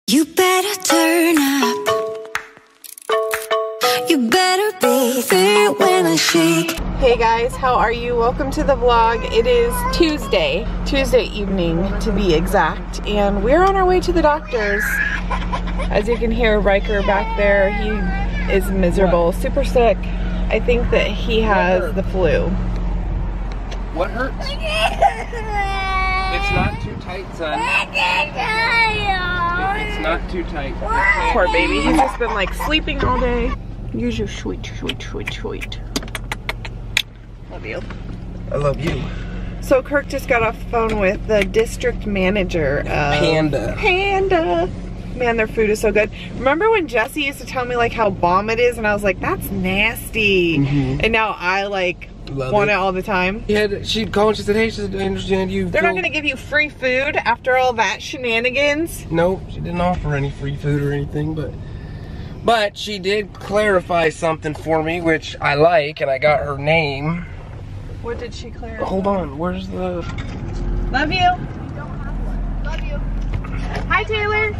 You better turn up. You better be there when I shake. Hey guys, how are you? Welcome to the vlog. It is Tuesday evening to be exact, and we're on our way to the doctor's. As you can hear Riker back there, he is miserable, super sick. I think that he has the flu. What hurts? It's not too tight, son. It's not too tight. Poor baby, he's just been like sleeping all day. Use your sweet. Love you. I love you. So Kirk just got off the phone with the district manager of Panda. Man, their food is so good. Remember when Jesse used to tell me like how bomb it is, and I was like, that's nasty. And now I like want it all the time. Yeah, she'd call and she said, hey, she said, I understand you. They're not gonna give you free food after all that shenanigans? No, she didn't offer any free food or anything, but she did clarify something for me, which I like, and I got her name. What did she clarify? Hold on, where's the... Love you. Love you. Hi, Taylor.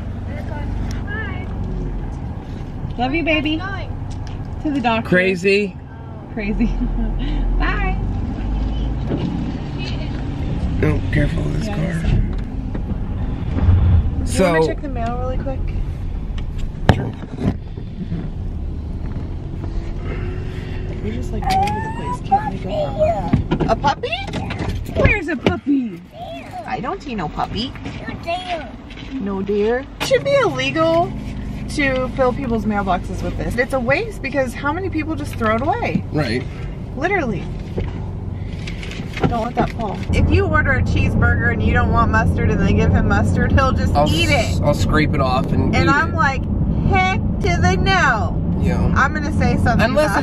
Love you, baby. To the doctor. Crazy. Bye. Oh, careful with this car. Do you want to check the mail really quick? Sure. You're just like all over the place. Can't make up. A puppy? Where's a puppy? I don't see no puppy. No deer. It should be illegal to fill people's mailboxes with this. It's a waste because how many people just throw it away? Right. Literally. Don't let that fall. If you order a cheeseburger and you don't want mustard and they give him mustard, he'll just eat it. I'll scrape it off and eat I'm it. like, heck to the no. Yeah. I'm gonna say something. Unless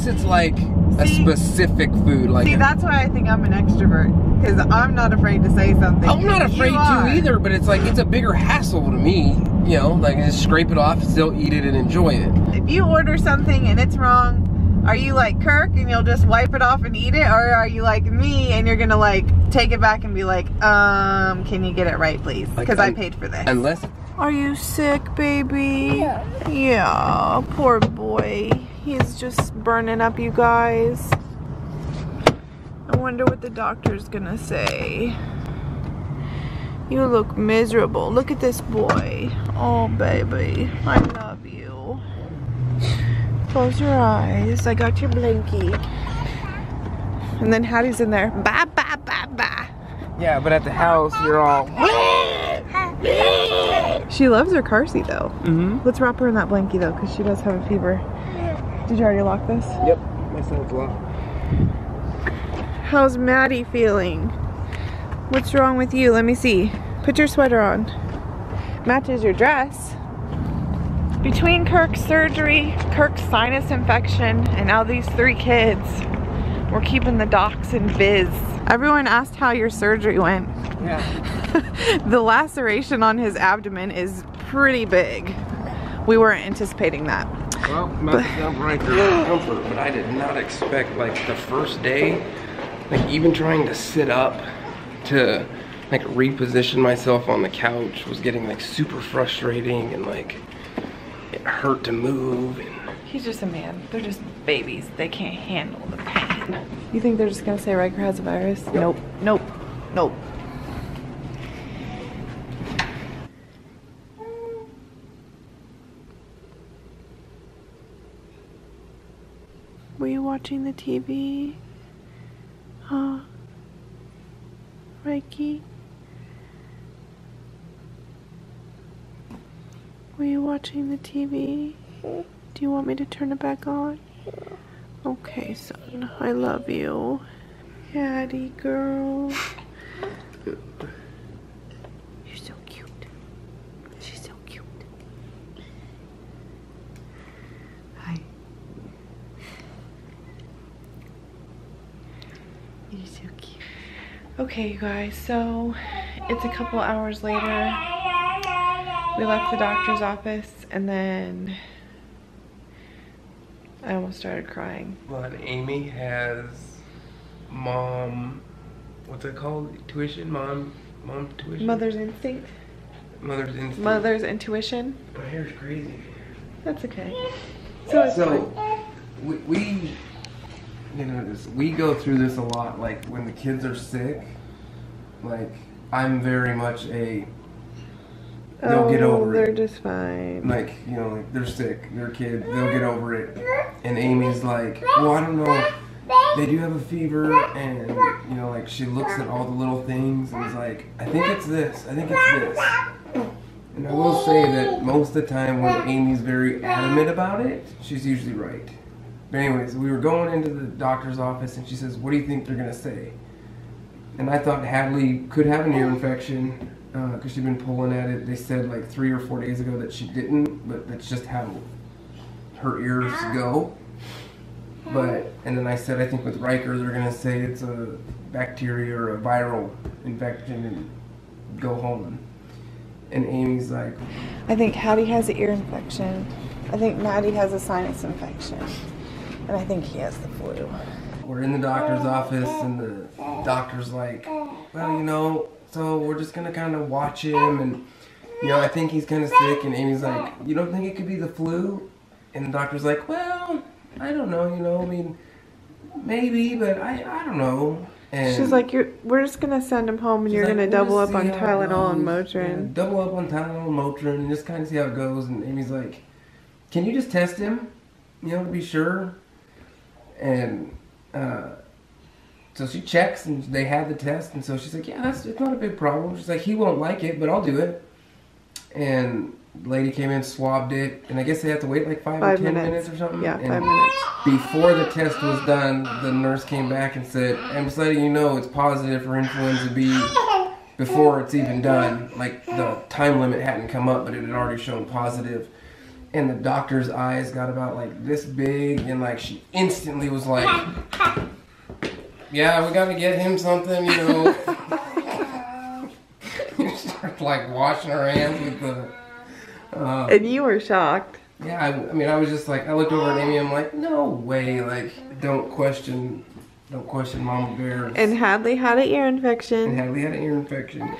it's like a specific food. Like that's why I think I'm an extrovert. Because I'm not afraid to say something. I'm not afraid to either, but it's like, it's a bigger hassle to me. You know, like just scrape it off, still eat it and enjoy it. If you order something and it's wrong, are you like Kirk and you'll just wipe it off and eat it? Or are you like me and you're gonna like take it back and be like, can you get it right please? Because I paid for this. Unless... Are you sick, baby? Yeah, poor boy. He's just burning up, you guys. I wonder what the doctor's gonna say. You look miserable. Look at this boy. Oh, baby. I love you. Close your eyes. I got your blankie. And then Hattie's in there. Bye, bye, bye, bye. Yeah, but at the house, you're all... She loves her car seat, though. Let's wrap her in that blankie, though, because she does have a fever. Did you already lock this? Yep, my son's locked. How's Maddie feeling? What's wrong with you? Let me see. Put your sweater on. Matches your dress. Between Kirk's surgery, Kirk's sinus infection, and now these 3 kids, we're keeping the docs in biz. Everyone asked how your surgery went. Yeah. The laceration on his abdomen is pretty big. We weren't anticipating that. Well, not to sound right for comfort, but I did not expect, like, the first day, like, even trying to sit up to, like, reposition myself on the couch was getting, like, super frustrating, and, like, it hurt to move. And he's just a man. They're just babies. They can't handle the pain. You think they're just gonna say Riker has a virus? Yep. Nope. Nope. Nope. Were you watching the TV? Huh? Reiki? Were you watching the TV? Do you want me to turn it back on? Okay, son. I love you. Daddy girl. You're so cute. She's so cute. Hi. You're so cute. Okay, you guys, so it's a couple hours later. We left the doctor's office and then I almost started crying. well, and Amy has mom, what's it called? Tuition? Mom tuition? Mother's instinct. Mother's instinct. Mother's intuition. My hair's crazy. That's okay. So it's fine. we you know, we go through this a lot. Like when the kids are sick, like I'm very much a they'll get over they're it. Just fine. Like, you know, like they're sick, they're a kid, they'll get over it. And Amy's like, well, I don't know, they do have a fever, and you know, like she looks at all the little things and is like, I think it's this, I think it's this. And I will say that most of the time when Amy's very adamant about it, she's usually right. But anyways, we were going into the doctor's office and she says, what do you think they're gonna say? And I thought Hadley could have an ear infection because she'd been pulling at it. They said like 3 or 4 days ago that she didn't, but that's just how her ears go. And then I said, I think with Riker they're gonna say it's a bacteria or a viral infection and go home. And Amy's like, I think Hattie has an ear infection. I think Maddie has a sinus infection. And I think he has the flu. We're in the doctor's office and the doctor's like, well, you know, so we're just gonna kind of watch him, and you know, I think he's kind of sick. And Amy's like, you don't think it could be the flu? And the doctor's like, well, I don't know, you know, I mean, maybe, but I don't know. And she's like, we're just gonna send him home, and you're like, gonna we'll double just up on see how it Tylenol and goes. Motrin. Yeah, double up on Tylenol and Motrin and just kind of see how it goes. And Amy's like, can you just test him, you know, to be sure? And so she checks, and they had the test, and so she's like, yeah, it's not a big problem. She's like, he won't like it, but I'll do it. And the lady came in, swabbed it, and I guess they have to wait like 5 or 10 minutes or something. Yeah, and 5 minutes. Before the test was done, the nurse came back and said, I'm just letting you know it's positive for influenza B before it's even done. Like the time limit hadn't come up, but it had already shown positive. And the doctor's eyes got about like this big, and like she instantly was like, yeah, we gotta get him something, you know. You start like washing her hands with the and you were shocked. yeah, I mean, I was just like, I looked over at Amy, I'm like, no way, like, don't question Mama Bear. And Hadley had an ear And infection. Hadley had an ear infection.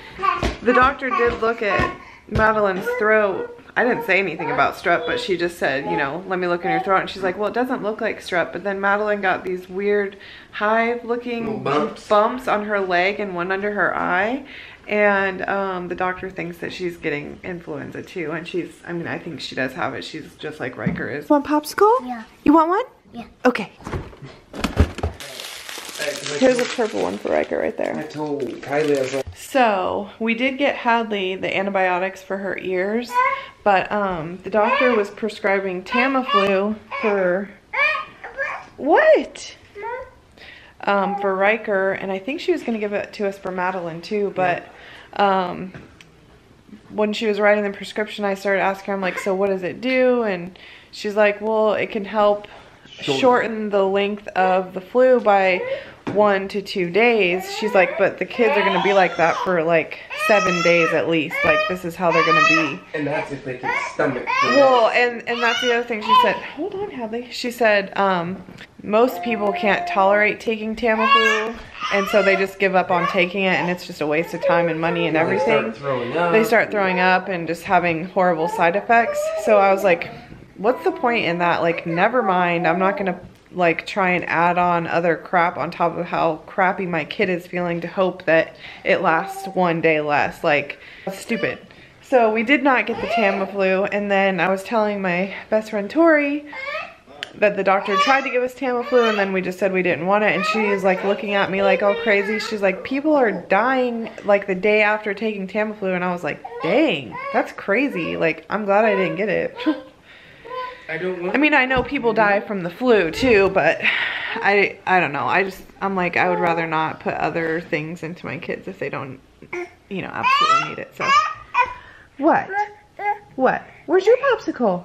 The doctor did look at Madeline's throat. I didn't say anything about strep, but she just said, you know, let me look in your throat. And she's like, well, it doesn't look like strep. But then Madeline got these weird hive-looking bumps on her leg and one under her eye. And the doctor thinks that she's getting influenza too. And I mean, I think she does have it. She's just like Riker is. Want popsicle? Yeah. You want one? Yeah. Okay. Here's a purple one for Riker right there. I told Kylie, I was like, So we did get Hadley the antibiotics for her ears, but the doctor was prescribing Tamiflu for what? For Riker, and I think she was going to give it to us for Madeline too, but when she was writing the prescription, I started asking her, I'm like, so what does it do? And she's like, well, it can help shorten the length of the flu by 1 to 2 days. She's like, but the kids are going to be like that for like 7 days at least. Like, this is how they're going to be. and that's if they can stomach it. Well, and that's the other thing she said. Hold on, Hadley. She said most people can't tolerate taking Tamiflu, and so they just give up on taking it, and it's just a waste of time and money and everything. They start throwing up and just having horrible side effects. So I was like, what's the point in that? Like, never mind. I'm not going to like try and add on other crap on top of how crappy my kid is feeling to hope that it lasts 1 day less. Like, that's stupid. So we did not get the Tamiflu, and then I was telling my best friend Tori that the doctor tried to give us Tamiflu, and then we just said we didn't want it, and she was like looking at me like all crazy. She's like, people are dying like the day after taking Tamiflu, and I was like, dang, that's crazy. Like, I'm glad I didn't get it. I mean, I know people die from the flu too, but I don't know. I'm like, I would rather not put other things into my kids if they don't, you know, absolutely need it. So, what? What? Where's your popsicle?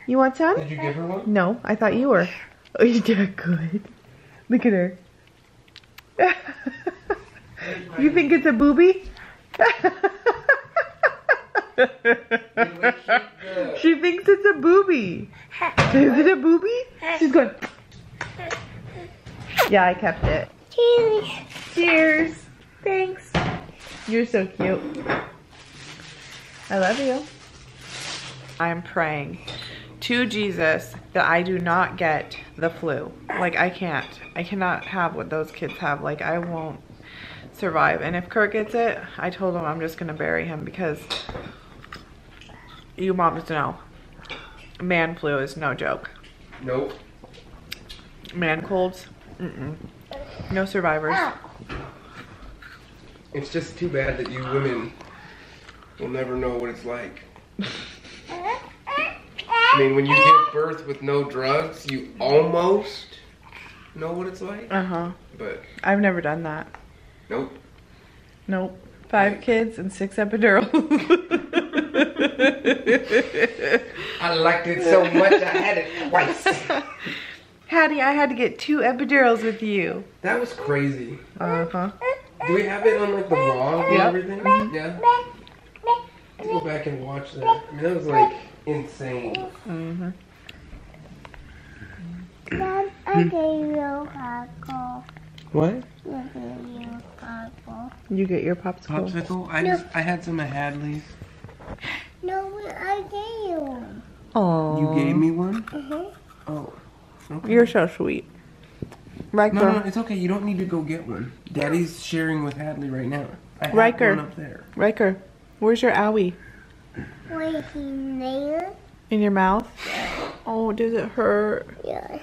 You want some? Did you give her one? No, I thought you were. Oh, you did good. Look at her. You think it's a booby? She thinks it's a booby. Is it a booby? She's going. Yeah, I kept it. Cheers. Cheers. Thanks. You're so cute. I love you. I'm praying to Jesus that I do not get the flu. Like, I cannot have what those kids have. Like, I won't survive. And if Kurt gets it, I told him I'm just gonna bury him, because you moms know, man flu is no joke. Nope. Man colds, no survivors. It's just too bad that you women will never know what it's like. I mean, when you give birth with no drugs, you almost know what it's like. But I've never done that. nope. Nope. 5 kids and 6 epidurals. I liked it so much I had it twice. Hattie, I had to get 2 epidurals with you. That was crazy. Uh-huh. Do we have it on like the vlog and Yep. everything? Yeah. Let's go back and watch that. I mean, that was like insane. Mom, I gave you a popsicle. What? I gave you a popsicle. You get your popsicle. Popsicle? I had some at Hadley's. No, I gave you one. Oh. You gave me one? Oh. Okay. You're so sweet. Riker. No, it's okay. You don't need to go get one. Daddy's sharing with Hadley right now. I have Riker. one up there. Riker, where's your owie? Wait, in there? In your mouth? Oh, does it hurt? Yes.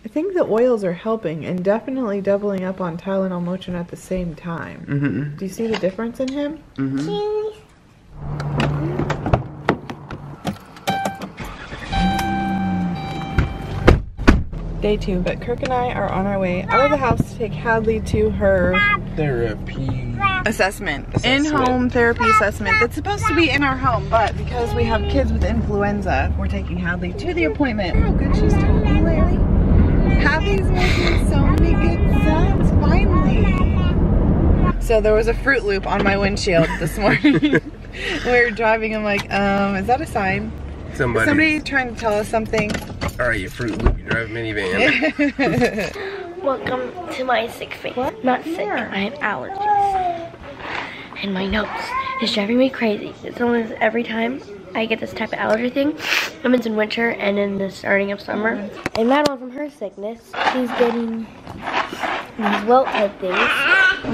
I think the oils are helping, and definitely doubling up on Tylenol Motrin at the same time. Do you see the difference in him? Cheese. Day 2, but Kirk and I are on our way out of the house to take Hadley to her Therapy. assessment. In-home therapy assessment that's supposed to be in our home, but because we have kids with influenza, we're taking Hadley to the appointment. Oh, good, she's talking lately. Hadley's making so many good sounds, finally. So there was a Fruit Loop on my windshield this morning. We were driving, I'm like, is that a sign? Somebody trying to tell us something? Alright, you Fruit Loop, you drive a minivan. Welcome to my sick face. Not sick, I have allergies. And my nose is driving me crazy. It's almost every time I get this type of allergy thing. When it's in winter and in the starting of summer. And Madeline, from her sickness, she's getting these welt type things.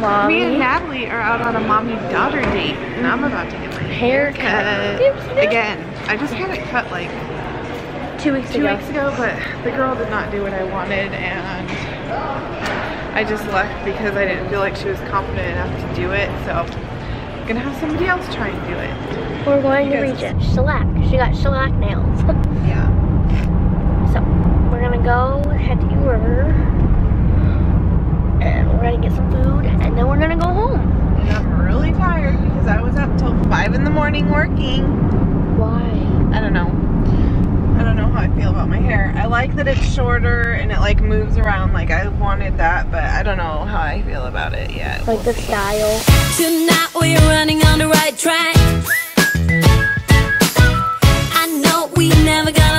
Mommy. Me and Natalie are out on a mommy-daughter date, and I'm about to get my hair cut again. I just had it cut like 2 weeks ago. 2 weeks ago, but the girl did not do what I wanted, and I just left because I didn't feel like she was confident enough to do it, so I'm gonna have somebody else try and do it. We're going to reach it. Shellac. She got shellac nails. Yeah. So, we're gonna go head to the river, and we're gonna get some food, and then we're gonna go home. And I'm really tired because I was up till 5 in the morning working. Why? I don't know. I don't know how I feel about my hair. I like that it's shorter and it like moves around, like I wanted that, but I don't know how I feel about it yet. Like the style. Tonight we're running on the right track. I know we never gonna